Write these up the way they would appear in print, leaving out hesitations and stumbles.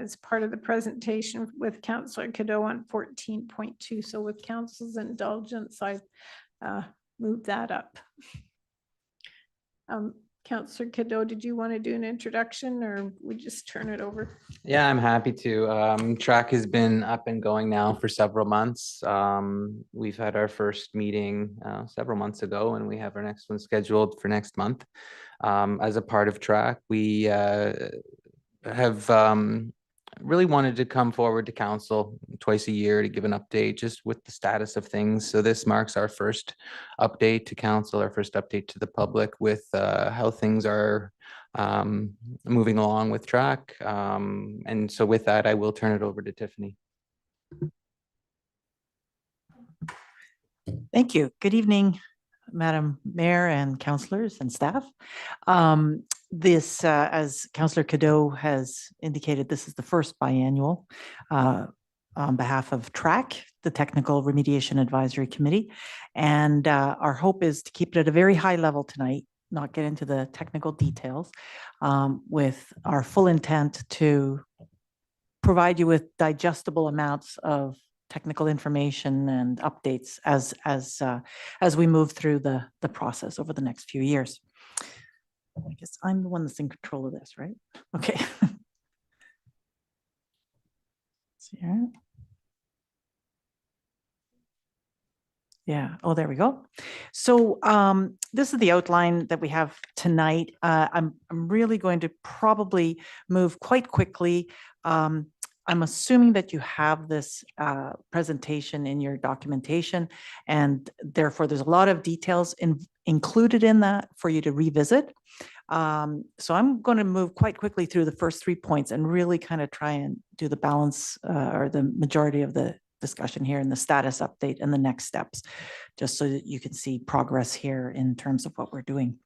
as part of the presentation with Councillor Cadeau on 14.2. So with council's indulgence, I moved that up. Councillor Cadeau, did you want to do an introduction or we just turn it over? Yeah, I'm happy to. TRAC has been up and going now for several months. We've had our first meeting several months ago, and we have our next one scheduled for next month. As a part of TRAC, we have really wanted to come forward to council twice a year to give an update just with the status of things. So this marks our first update to council, our first update to the public with how things are moving along with TRAC. And so with that, I will turn it over to Tiffany. Thank you. Good evening, Madam Mayor and councillors and staff. As Councillor Cadeau has indicated, this is the first biannual on behalf of TRAC, the Technical Remediation Advisory Committee. And our hope is to keep it at a very high level tonight, not get into the technical details, with our full intent to provide you with digestible amounts of technical information and updates as we move through the process over the next few years. I guess I'm the one that's in control of this, right? Okay. Yeah. Oh, there we go. So this is the outline that we have tonight. I'm really going to probably move quite quickly. I'm assuming that you have this presentation in your documentation, and therefore there's a lot of details included in that for you to revisit. So I'm going to move quite quickly through the first 3 points and really kind of try and do the balance or the majority of the discussion here in the status update and the next steps, just so that you can see progress here in terms of what we're doing.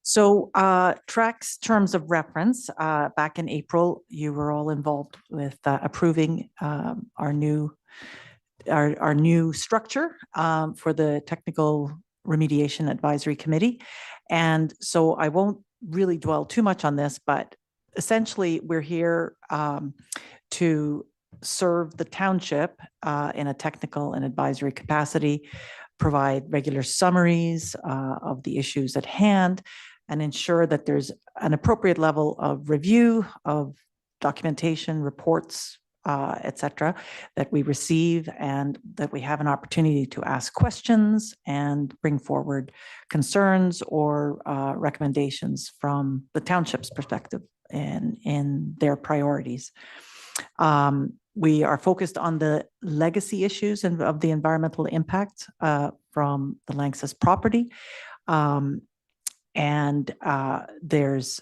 So TRAC's terms of reference, back in April, you were all involved with approving our new structure for the Technical Remediation Advisory Committee. And so I won't really dwell too much on this, but essentially we're here to serve the township in a technical and advisory capacity, provide regular summaries of the issues at hand, and ensure that there's an appropriate level of review of documentation, reports, etc., that we receive, and that we have an opportunity to ask questions and bring forward concerns or recommendations from the township's perspective and in their priorities. We are focused on the legacy issues and of the environmental impact from the Lanxess property. And there's,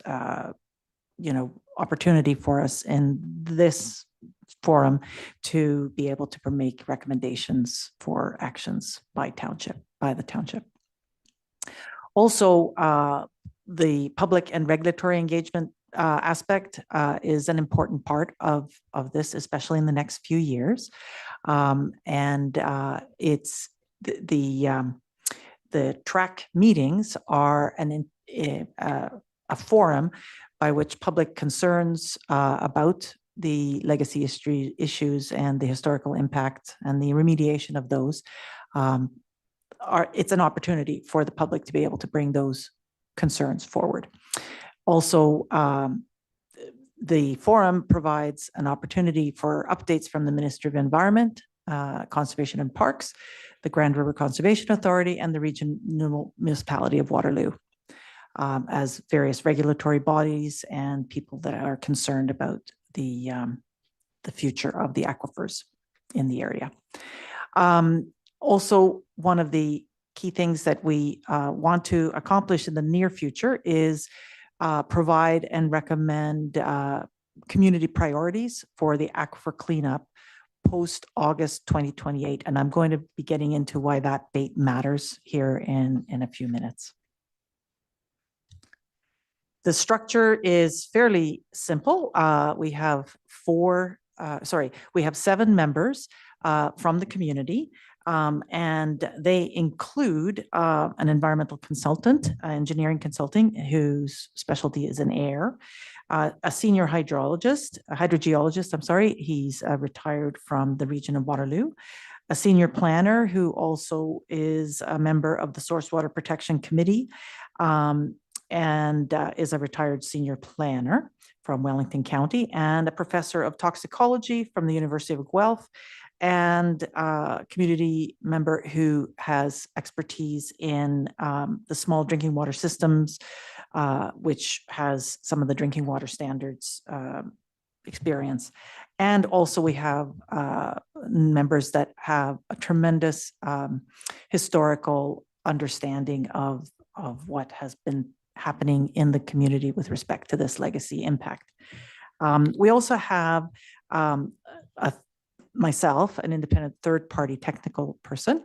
opportunity for us in this forum to be able to make recommendations for actions by the township. Also, the public and regulatory engagement aspect is an important part of this, especially in the next few years. It's the TRAC meetings are a forum by which public concerns about the legacy issues and the historical impact and the remediation of those it's an opportunity for the public to be able to bring those concerns forward. Also, the forum provides an opportunity for updates from the Ministry of Environment, Conservation and Parks, the Grand River Conservation Authority, and the Regional Municipality of Waterloo, as various regulatory bodies and people that are concerned about the future of the aquifers in the area. Also, one of the key things that we want to accomplish in the near future is provide and recommend community priorities for the aquifer cleanup post-August 2028. And I'm going to be getting into why that date matters here in a few minutes. The structure is fairly simple. We have we have 7 members from the community, and they include an environmental consultant, engineering consulting, whose specialty is in air, a senior hydrogeologist, I'm sorry, he's retired from the region of Waterloo, a senior planner who also is a member of the Source Water Protection Committee, and is a retired senior planner from Wellington County, and a professor of toxicology from the University of Guelph, and a community member who has expertise in the small drinking water systems, which has some of the drinking water standards experience. And also we have members that have a tremendous historical understanding of what has been happening in the community with respect to this legacy impact. We also have myself, an independent third-party technical person,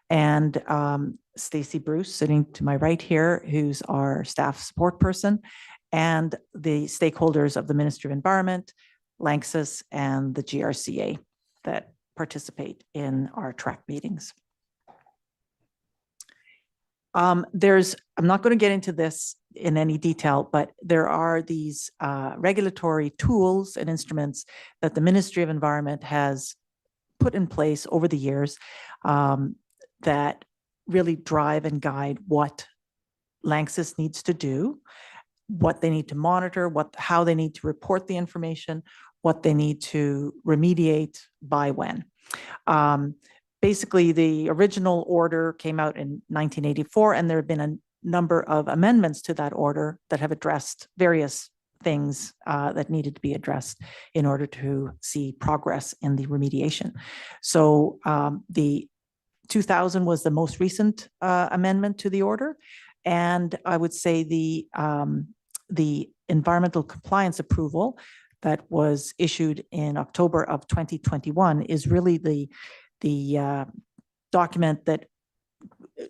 and Stacy Bruce sitting to my right here, who's our staff support person, and the stakeholders of the Ministry of Environment, LANXESS, and the GRCA that participate in our TRAC meetings. I'm not going to get into this in any detail, but there are these regulatory tools and instruments that the Ministry of Environment has put in place over the years that really drive and guide what LANXESS needs to do, what they need to monitor, how they need to report the information, what they need to remediate by when. Basically, the original order came out in 1984, and there have been a number of amendments to that order that have addressed various things that needed to be addressed in order to see progress in the remediation. So the 2000 was the most recent amendment to the order, and I would say the environmental compliance approval that was issued in October of 2021 is really the document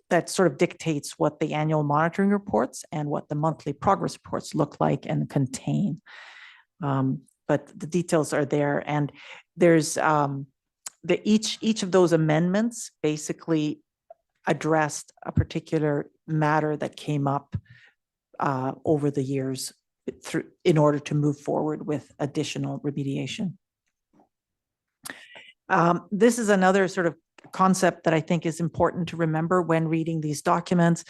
that sort of dictates what the annual monitoring reports and what the monthly progress reports look like and contain. But the details are there, and there's each of those amendments basically addressed a particular matter that came up over the years in order to move forward with additional remediation. This is another sort of concept that I think is important to remember when reading these documents.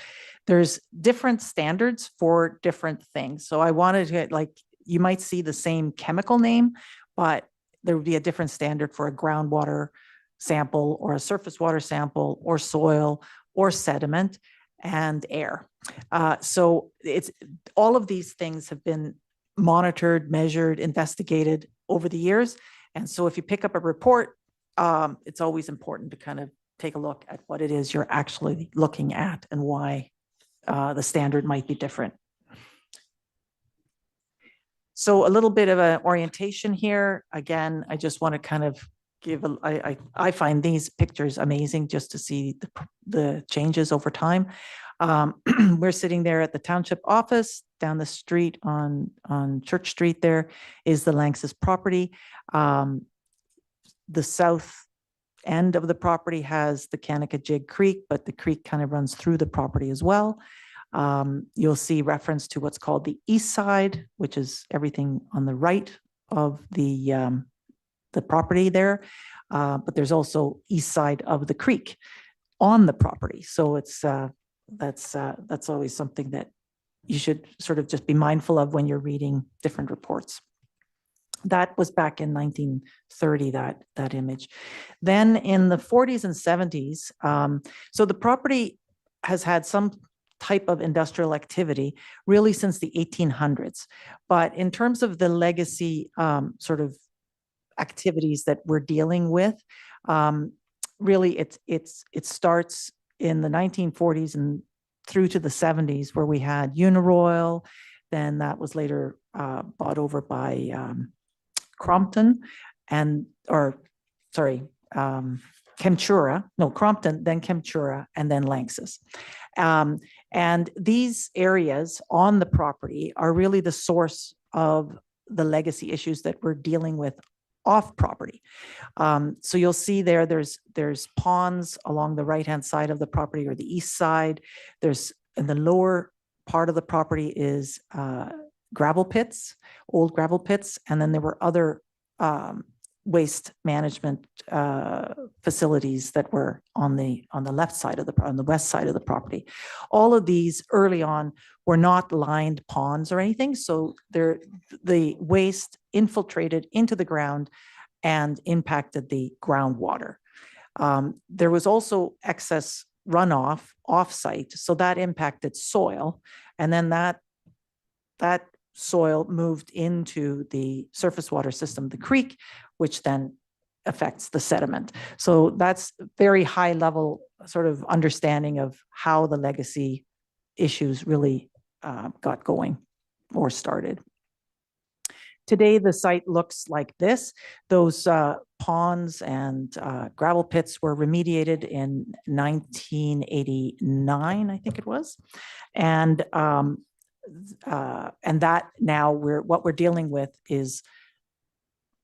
There's different standards for different things. So I wanted to, like, you might see the same chemical name, but there would be a different standard for a groundwater sample or a surface water sample or soil or sediment and air. So it's all of these things have been monitored, measured, investigated over the years. And so if you pick up a report, it's always important to kind of take a look at what it is you're actually looking at and why the standard might be different. So a little bit of an orientation here. Again, I just want to kind of give I find these pictures amazing just to see the changes over time. We're sitting there at the township office. Down the street on Church Street there is the LANXESS property. The south end of the property has the Canagagigue Creek, but the creek kind of runs through the property as well. You'll see reference to what's called the east side, which is everything on the right of the property there. But there's also east side of the creek on the property. So it's that's always something that you should sort of just be mindful of when you're reading different reports. That was back in 1930, that image. Then in the 40s and 70s, so the property has had some type of industrial activity really since the 1800s. But in terms of the legacy sort of activities that we're dealing with, really it starts in the 1940s and through to the 70s, where we had Uniroyal. Then that was later bought over by Crompton Chemtura, no, Crompton, then Chemtura, and then LANXESS. And these areas on the property are really the source of the legacy issues that we're dealing with off property. So you'll see there's ponds along the right-hand side of the property or the east side. There's in the lower part of the property is gravel pits, old gravel pits, and then there were other waste management facilities that were on the left side of on the west side of the property. All of these early on were not lined ponds or anything, so the waste infiltrated into the ground and impacted the groundwater. There was also excess runoff off-site, so that impacted soil, and then that soil moved into the surface water system, the creek, which then affects the sediment. So that's very high level sort of understanding of how the legacy issues really got going or started. Today, the site looks like this. Those ponds and gravel pits were remediated in 1989, I think it was. And that now what we're dealing with is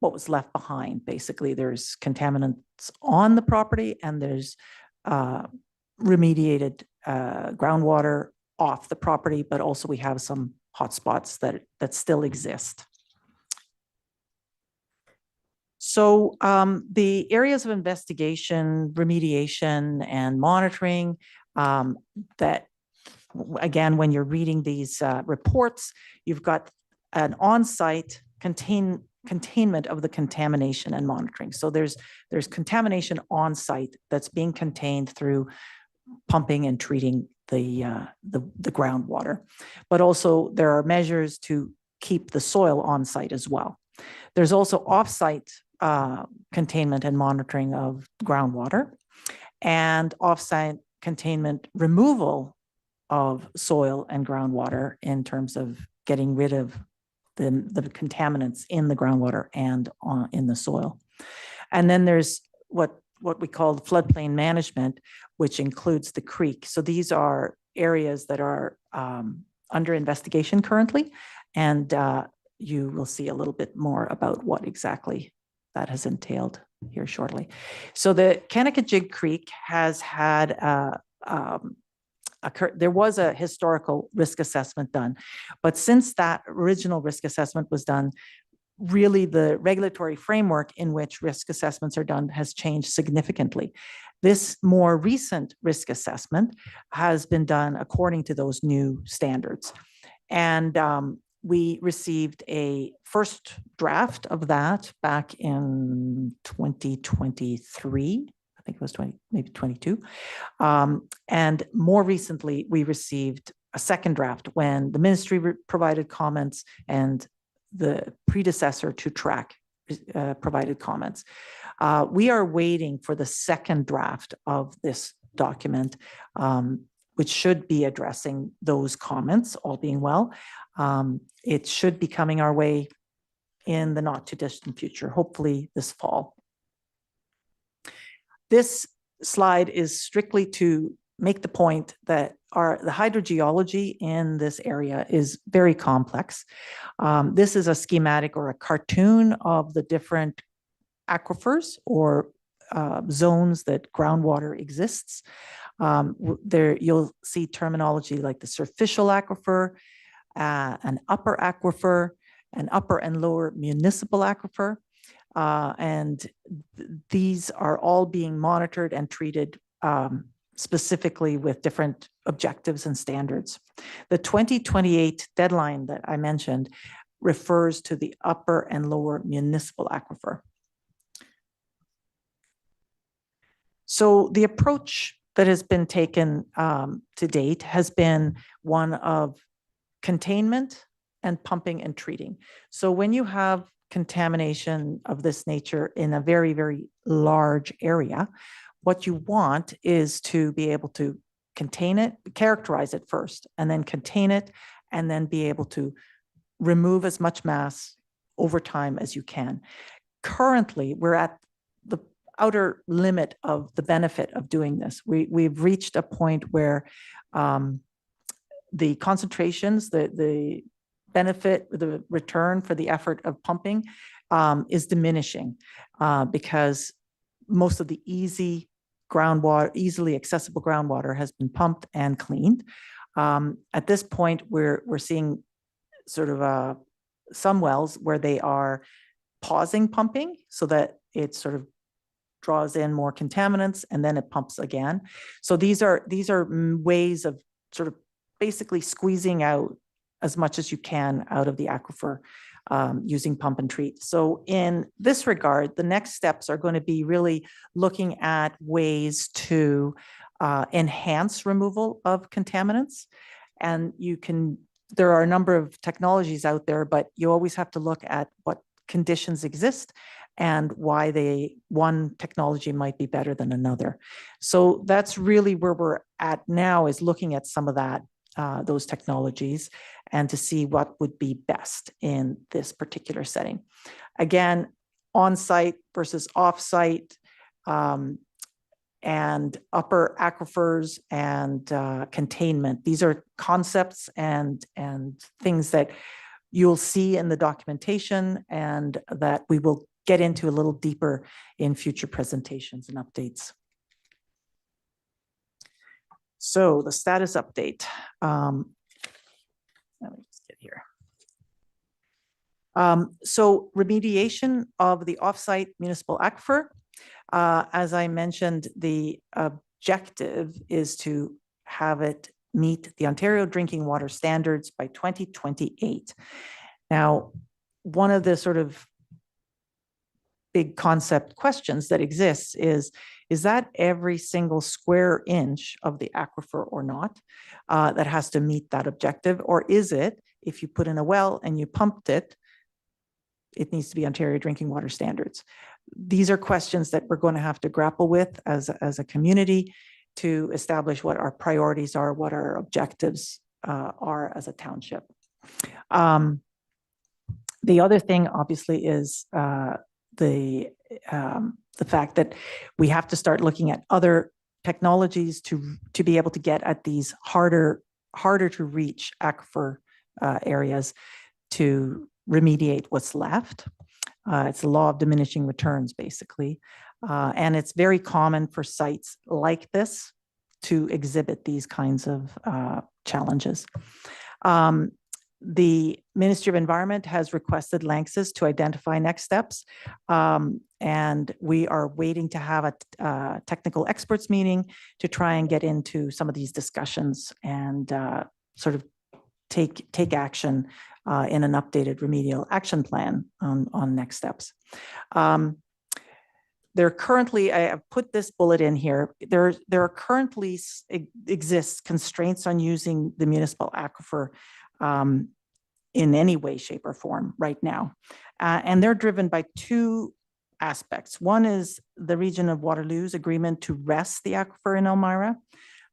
what was left behind. Basically, there's contaminants on the property and there's remediated groundwater off the property, but also we have some hotspots that still exist. So the areas of investigation, remediation, and monitoring that, again, when you're reading these reports, you've got an on-site containment of the contamination and monitoring. So there's contamination on-site that's being contained through pumping and treating the groundwater. But also there are measures to keep the soil on-site as well. There's also off-site containment and monitoring of groundwater and off-site containment removal of soil and groundwater in terms of getting rid of the contaminants in the groundwater and in the soil. And then there's what we call floodplain management, which includes the creek. So these are areas that are under investigation currently, and you will see a little bit more about what exactly that has entailed here shortly. So the Canagagigue Creek has had there was a historical risk assessment done, but since that original risk assessment was done, really the regulatory framework in which risk assessments are done has changed significantly. This more recent risk assessment has been done according to those new standards. And we received a first draft of that back in 2023. I think it was maybe 22. And more recently, we received a second draft when the ministry provided comments and the predecessor to TRAC provided comments. We are waiting for the second draft of this document, which should be addressing those comments, all being well. It should be coming our way in the not too distant future, hopefully this fall. This slide is strictly to make the point that the hydrogeology in this area is very complex. This is a schematic or a cartoon of the different aquifers or zones that groundwater exists. There you'll see terminology like the superficial aquifer, an upper aquifer, an upper and lower municipal aquifer. And these are all being monitored and treated specifically with different objectives and standards. The 2028 deadline that I mentioned refers to the upper and lower municipal aquifer. So the approach that has been taken to date has been one of containment and pumping and treating. So when you have contamination of this nature in a very, very large area, what you want is to be able to contain it, characterize it first, and then contain it, and then be able to remove as much mass over time as you can. Currently, we're at the outer limit of the benefit of doing this. We've reached a point where the concentrations, the benefit, the return for the effort of pumping is diminishing because most of the easily accessible groundwater has been pumped and cleaned. At this point, we're seeing sort of some wells where they are pausing pumping so that it sort of draws in more contaminants and then it pumps again. So these are ways of sort of basically squeezing out as much as you can out of the aquifer using pump and treat. So in this regard, the next steps are going to be really looking at ways to enhance removal of contaminants. And there are a number of technologies out there, but you always have to look at what conditions exist and why one technology might be better than another. So that's really where we're at now, is looking at some of that, those technologies, and to see what would be best in this particular setting. Again, on-site versus off-site, and upper aquifers and containment. These are concepts and things that you'll see in the documentation and that we will get into a little deeper in future presentations and updates. So the status update. Let me just get here. So remediation of the offsite municipal aquifer. As I mentioned, the objective is to have it meet the Ontario drinking water standards by 2028. Now, one of the sort of big concept questions that exists is that every single square inch of the aquifer or not that has to meet that objective? Or is it, if you put in a well and you pumped it, it needs to be Ontario drinking water standards? These are questions that we're going to have to grapple with as a community to establish what our priorities are, what our objectives are as a township. The other thing, obviously, is the fact that we have to start looking at other technologies to be able to get at these harder to reach aquifer areas to remediate what's left. It's the law of diminishing returns, basically. And it's very common for sites like this to exhibit these kinds of challenges. The Ministry of Environment has requested LANXES to identify next steps. And we are waiting to have a technical experts meeting to try and get into some of these discussions and sort of take action in an updated remedial action plan on next steps. There currently, I have put this bullet in here, there are currently exists constraints on using the municipal aquifer in any way, shape, or form right now. And they're driven by two aspects. One is the region of Waterloo's agreement to rest the aquifer in Elmira,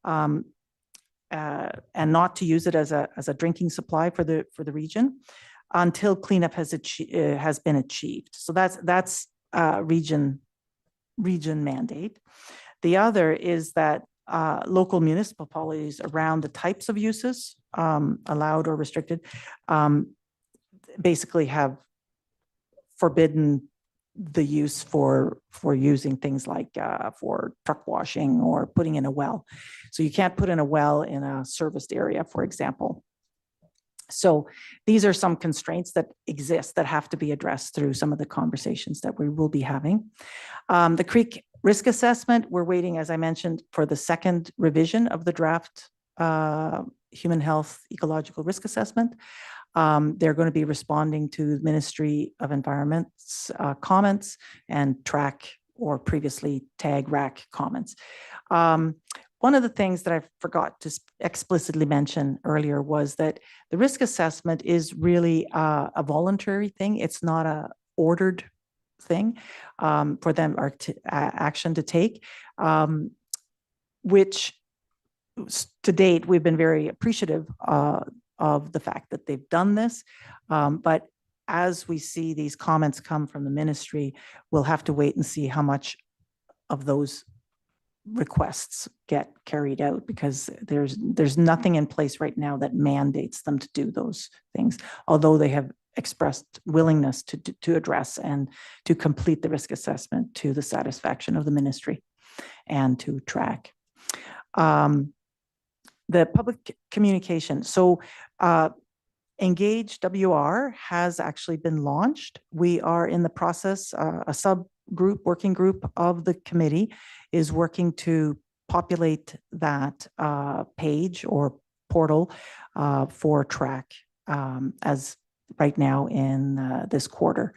and not to use it as a drinking supply for the region until cleanup has been achieved. So that's region mandate. The other is that local municipalities around the types of uses allowed or restricted basically have forbidden the use for using things like for truck washing or putting in a well. So you can't put in a well in a serviced area, for example. So these are some constraints that exist that have to be addressed through some of the conversations that we will be having. The creek risk assessment, we're waiting, as I mentioned, for the second revision of the draft human health ecological risk assessment. They're going to be responding to the Ministry of Environment's comments and TRAC, or previously TAG-RAC comments. One of the things that I forgot to explicitly mention earlier was that the risk assessment is really a voluntary thing. It's not a ordered thing for them or action to take, which to date we've been very appreciative of the fact that they've done this. But as we see these comments come from the ministry, we'll have to wait and see how much of those requests get carried out, because there's nothing in place right now that mandates them to do those things, although they have expressed willingness to address and to complete the risk assessment to the satisfaction of the ministry and to TRAC. The public communication. So Engage WR has actually been launched. We are in the process, a subgroup, working group of the committee is working to populate that page or portal for TRAC as right now in this quarter.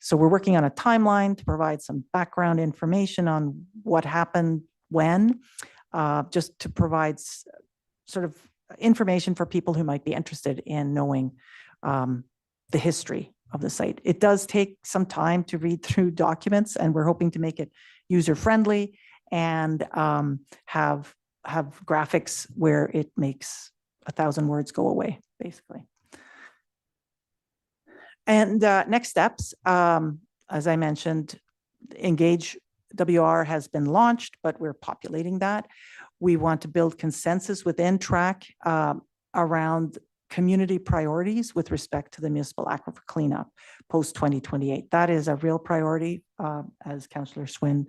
So we're working on a timeline to provide some background information on what happened when, just to provide sort of information for people who might be interested in knowing the history of the site. It does take some time to read through documents, and we're hoping to make it user-friendly and have graphics where it makes 1,000 words go away, basically. And next steps, as I mentioned, Engage WR has been launched, but we're populating that. We want to build consensus within TRAC around community priorities with respect to the municipal aquifer cleanup post 2028. That is a real priority, as Councillor Swin,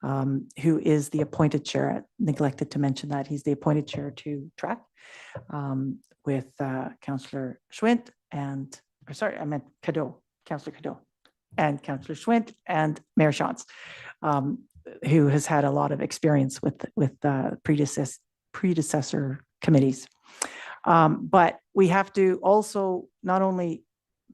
who is the appointed chair, neglected to mention that he's the appointed chair to TRAC, with Councillor Schwint and, sorry, I meant Cadeau, Councillor Cadeau, and Councillor Schwint and Mayor Shantz, who has had a lot of experience with predecessor committees. But we have to also not only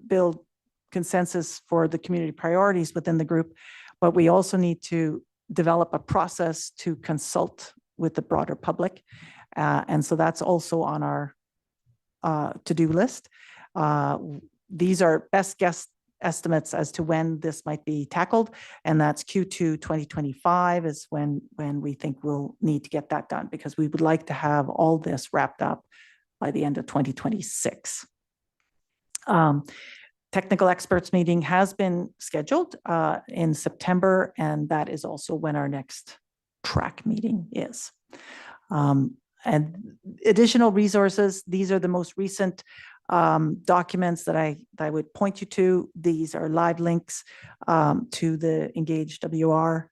build consensus for the community priorities within the group, but we also need to develop a process to consult with the broader public. And so that's also on our to-do list. These are best guess estimates as to when this might be tackled, and that's Q2 2025 is when we think we'll need to get that done, because we would like to have all this wrapped up by the end of 2026. Technical experts meeting has been scheduled in September, and that is also when our next TRAC meeting is. And additional resources, these are the most recent documents that I would point you to. These are live links to the Engage WR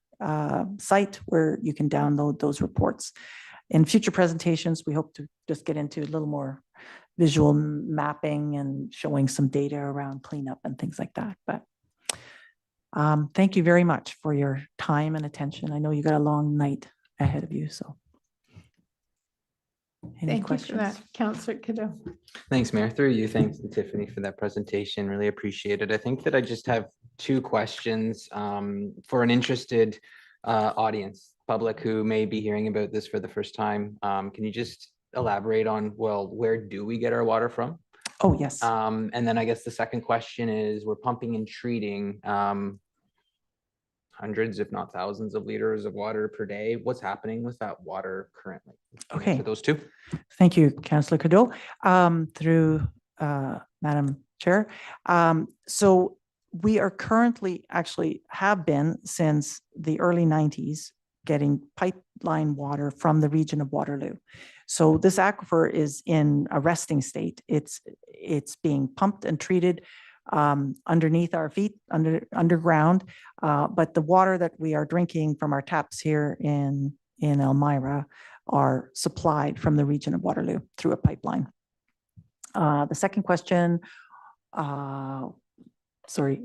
site where you can download those reports. In future presentations, we hope to just get into a little more visual mapping and showing some data around cleanup and things like that. But thank you very much for your time and attention. I know you got a long night ahead of you, so. Any questions? Thank you for that, Councillor Cadeau. Thanks, Mayor. Through you, thanks to Tiffany for that presentation. Really appreciate it. I think that I just have two questions for an interested audience, public who may be hearing about this for the first time. Can you just elaborate on, well, where do we get our water from? Oh, yes. And then I guess the second question is, we're pumping and treating hundreds, if not thousands of liters of water per day. What's happening with that water currently? Okay. For those two. Thank you, Councillor Cadeau, through Madam Chair. So we are currently, actually have been since the early 90s, getting pipeline water from the region of Waterloo. So this aquifer is in a resting state. It's being pumped and treated underneath our feet, underground. But the water that we are drinking from our taps here in Elmira are supplied from the region of Waterloo through a pipeline. The second question, sorry.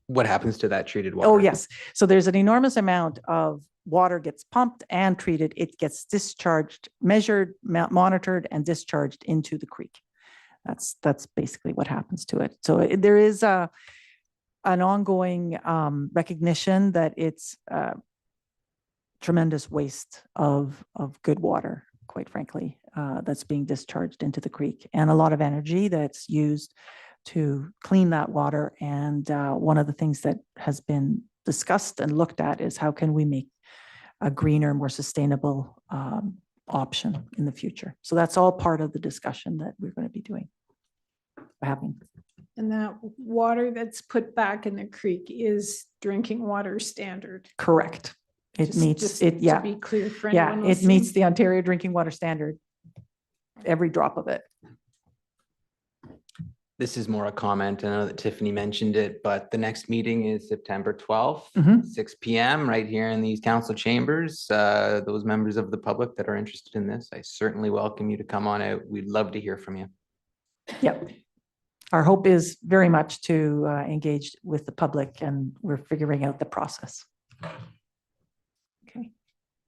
What happens to that treated water? Oh, yes. So there's an enormous amount of water gets pumped and treated. It gets discharged, measured, monitored, and discharged into the creek. That's basically what happens to it. So there is an ongoing recognition that it's tremendous waste of good water, quite frankly, that's being discharged into the creek, and a lot of energy that's used to clean that water. And one of the things that has been discussed and looked at is how can we make a greener, more sustainable option in the future. So that's all part of the discussion that we're going to be doing. And that water that's put back in the creek is drinking water standard. Correct. It meets it. Yeah. To be clear for Yeah, anyone it listening. meets the Ontario Drinking Water Standard. Every drop of it. This is more a comment. I know that Tiffany mentioned it, but the next meeting is September 12th, 6 p.m. right here in these council chambers. Those members of the public that are interested in this, I certainly welcome you to come on out. We'd love to hear from you. Yep. our hope is very much to engage with the public, and we're figuring out the process. Okay.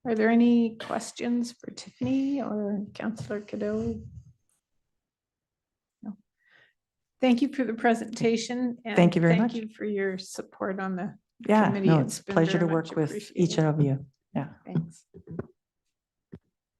Are there any questions for Tiffany or Councillor Cadeau? No. Thank you for the presentation. Thank you very much. Thank you for your support on the Yeah, committee. no, It's it's a been pleasure to very work much with each appreciated. of you. Yeah. Thanks.